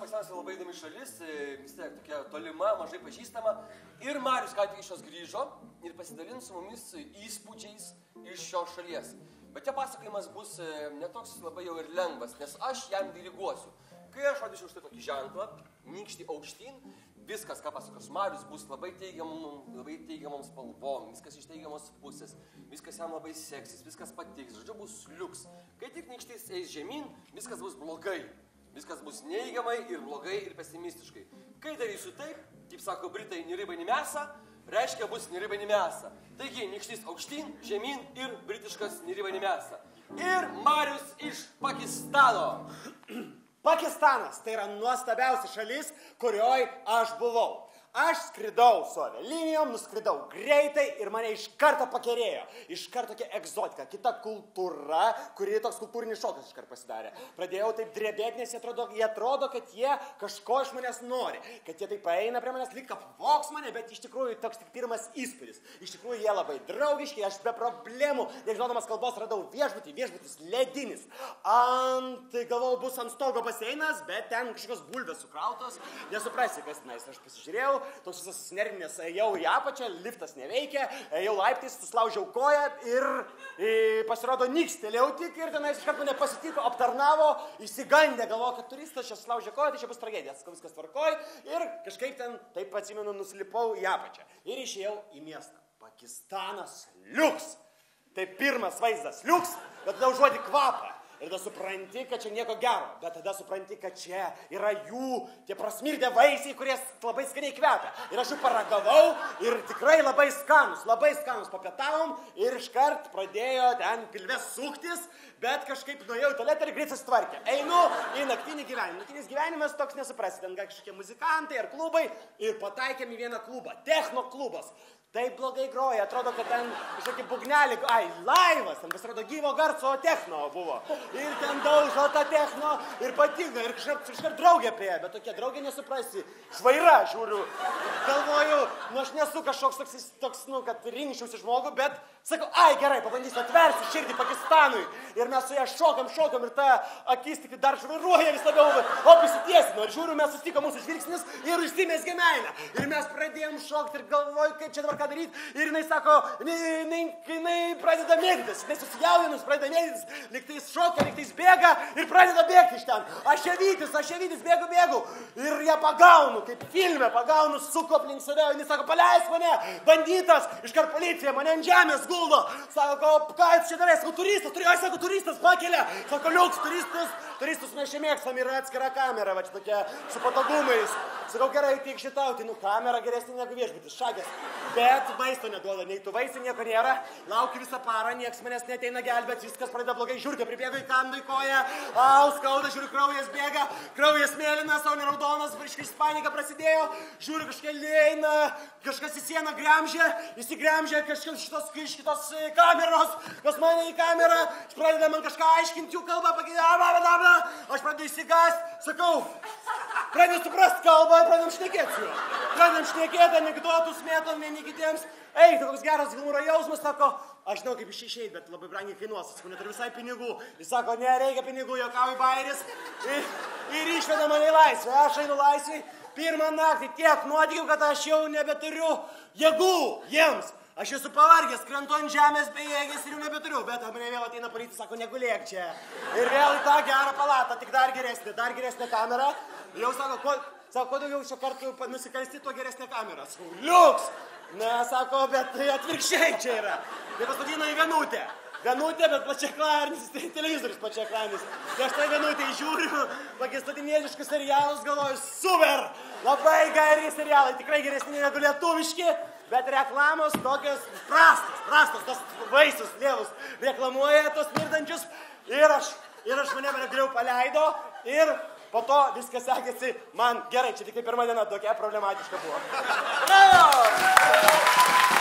Pakistanas labai įdomi šalis, vis tiek tokia tolima, mažai pažįstama. Ir Marius ką tik iš jos grįžo ir pasidalins su mumis įspūdžiais iš šios šalies. Bet jo pasakojimas bus netoks labai jau ir lengvas, nes aš jam diriguosiu. Kai aš rodysiu štai tokį ženklą, nykštį aukštyn, viskas, ką pasakos Marius, bus labai teigiamom spalvom, viskas iš teigiamos pusės, viskas jam labai seksis, viskas patiks, žodžiu bus liuks. Kai tik nykštys eis žemyn, viskas bus blogai. Viskas bus neigiamai ir blogai ir pesimistiškai. Kai darysiu taip, kaip sako Britai, ni riba, ni mėsa, reiškia bus ni riba, ni mėsa. Taigi, nykštys aukštyn, žemyn ir britiškas ni riba, ni mėsa. Ir Marius iš Pakistano. Pakistanas tai yra nuostabiausia šalis, kurioj aš buvau. Aš skridau su avialinijom, nuskridau greitai ir mane iš karto pakerėjo. Iš karto tokia egzotika, kita kultūra, kuri toks kultūrinis šokas iš karto pasidarė. Pradėjau taip drebėti, nes jie atrodo, kad jie kažko iš manęs nori. Kad jie taip eina prie manęs, lyg apvoks mane, bet iš tikrųjų toks tik pirmas įspūdis. Iš tikrųjų jie labai draugiški, aš be problemų, nežinodamas kalbos, radau viešbutis ledinis. Galvojau, bus ant stogo baseinas, bet ten kažkokios bulvės sukrautos. Nesuprasi, kas tenais. Aš pasižiūrėjau, toks visas nervinės, ėjau į apačią, liftas neveikia, ėjau laiptais, suslaužiau koją ir pasirodo nykstelėjau tik ir tenais iš karto nepasitiko, aptarnavo, įsigandė, galvoju, kad turistas čia suslaužė koją, tai čia bus tragedija, viskas tvarkoj ir kažkaip ten, taip atsimenu, nusilipau į apačią ir išėjau į miestą. Pakistanas liuks. Tai pirmas vaizdas liuks, bet tada užuodi kvapą. Ir tada supranti, kad čia nieko gero, bet tada supranti, kad čia yra jų tie prasmirdę vaisiai, kurie labai skaniai kvepia. Ir aš jų paragavau ir tikrai labai skanus papietavom ir iškart pradėjo ten pilvės suktis, bet kažkaip nuėjau į tualetą ir greit susitvarkė. Einu į naktinį gyvenimą. Naktinis gyvenimas toks nesuprasi, ten kažkokie muzikantai ar klubai ir pataikėm į vieną klubą, techno klubas. Taip blogai groja, atrodo, kad ten kažkokį bugnelį, laivas, ten pasirodo gyvo garso techno buvo. Ir ten daužo tą techno ir patinka, ir kažkaip draugė prieja, bet tokia draugė nesuprasi. Švaira, žiūriu, galvoju, aš nesu kažkoks toks, kad rinkčiausi žmogų, bet sakau, gerai, pabandysiu, atversiu širdį Pakistanui. Ir mes su ją šokam ir ta akis tik dar švairuoja vis labiau, įsitiesino. Ir žiūriu, mes susitiko mūsų žvilgsnis ir užsimezgė meilę. Ir mes pradėjom šokti ir galvoju, kaip čia dabar ką daryti. Ir jinai sako, jinai pradeda mėgdytis. Jinai susijaudinus, pradeda mėgdytis. Lygtais šokia, lygtais bėga ir pradeda bėgti iš ten. Aš ją vytis, bėgu. Ir ją pagaunu, kaip filme, pagaunu, suku aplink save. Jinai sako, paleisk mane, bandytas, iškart policija, mane ant žemės guldo. Sako, ką jūs čia darės? Sako, turistas pakelia. Sako, liuks, turistus mes čia mėgstam, yra atskira kamera, va čia tokia su patogumais. Sakau, gerai, tik šitauti, kamera geresnė negu viešbutis, šakės. Bet maisto neduoda, nei tu vaisių nieko nėra, laukiu visą parą, nieks manęs neteina gelbėti, viskas pradeda blogai, žiūrkia, pribėga į kandą į koją, skauda, žiūriu, kraujas bėga, kraujas mėlynas, o ne raudonas, iškris panika prasidėjo, žiūriu, kažkokia lėina, kažkas į sieną gremžia, įsigremžia kažkas šitos kameros, kas mane į kamerą, pradeda man kažką aiškinti, jų kalbą, aš pradedu įsigast, sakau, pradedu suprast kalbą, pradedam šnekėti su juo. Pradedam šnekėti, anekdotus mėtom vieni kitiems. Tai koks geras humoro jausmas, sako, aš žinau, kaip išeit, bet labai brangiai kainuos, sakau, neturiu visai pinigų. Jis sako, nereikia pinigų, juokauju bairis. Ir išveda mane į laisvę. Aš einu laisvėj. Pirmą naktį tiek nuotykių, kad aš jau nebeturiu jėgų jiems. Aš esu pavargęs, krentu ant žemės bejėgės ir jau nebeturiu, bet mane vėl ateina policija, sako, negulėk čia. Ir vėl į tą gerą palatą, tik dar geresnė kamera. Jau sako, kuo daugiau šio kartų nusikalsti, tuo geresnė kamera. Sakau, liuks! Ne, sako, bet atvirkščiai čia yra. Tai pasodino į vienutę. Vienutė, bet plačiaekraninis, televizorius plačiaekraninis. Tai aš tai vienutę žiūriu, pakistaniečiškus serialus, galvoju, super! Labai geri serialai, tikrai geresni negu lietuviški. Bet reklamos tokios prastos, tos vaisius lievus reklamuoja tos mirdančius. Ir aš mane geriau paleido ir po to viskas sekėsi man gerai. Čia tik pirma diena tokia problematiška buvo. Bravo!